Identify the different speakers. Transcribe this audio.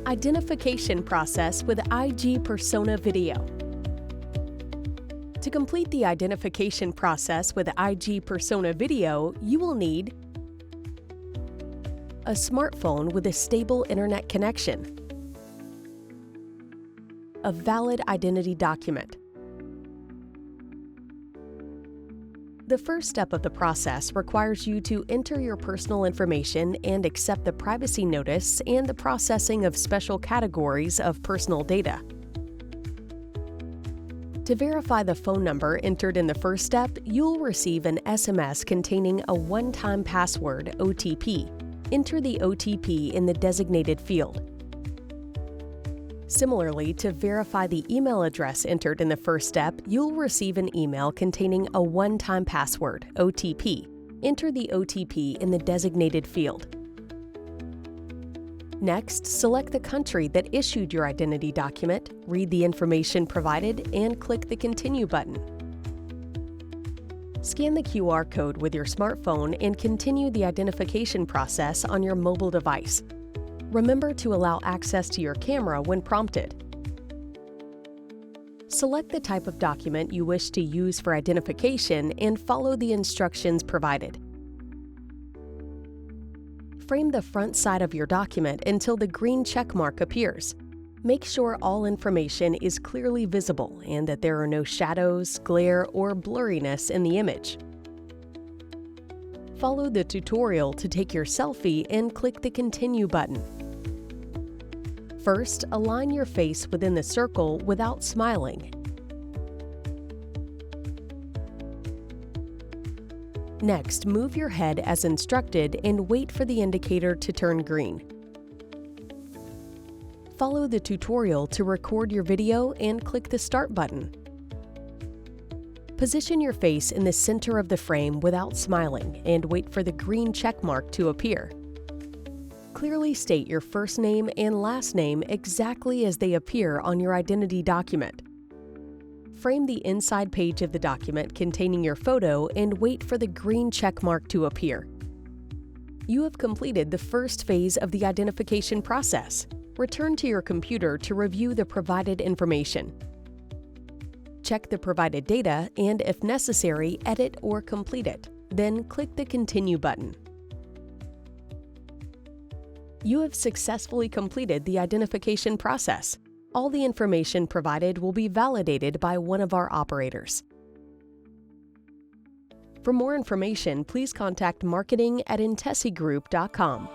Speaker 1: Identification process with IG Persona Video. To complete the identification process with IG Persona Video, you will need a smartphone with a stable internet connection, a valid identity document. The first step of the process requires you to enter your personal information and accept the privacy notice and the processing of special categories of personal data. To verify the phone number entered in the first step, you'll receive an SMS containing a one-time password (OTP). Enter the OTP in the designated field. Similarly, to verify the email address entered in the first step, you'll receive an email containing a one-time password (OTP). Enter the OTP in the designated field. Next, select the country that issued your identity document, read the information provided, and click the Continue button. Scan the QR code with your smartphone and continue the identification process on your mobile device. Remember to allow access to your camera when prompted. Select the type of document you wish to use for identification and follow the instructions provided. Frame the front side of your document until the green check mark appears. Make sure all information is clearly visible and that there are no shadows, glare, or blurriness in the image. Follow the tutorial to take your selfie and click the Continue button. First, align your face within the circle without smiling. Next, move your head as instructed and wait for the indicator to turn green. Follow the tutorial to record your video and click the Start button. Position your face in the center of the frame without smiling and wait for the green check mark to appear. Clearly state your first name and last name exactly as they appear on your identity document. Frame the inside page of the document containing your photo and wait for the green check mark to appear. You have completed the first phase of the identification process. Return to your computer to review the provided information. Check the provided data and, if necessary, edit or complete it. Then click the Continue button. You have successfully completed the identification process. All the information provided will be validated by one of our operators. For more information, please contact marketing@intesigroup.com.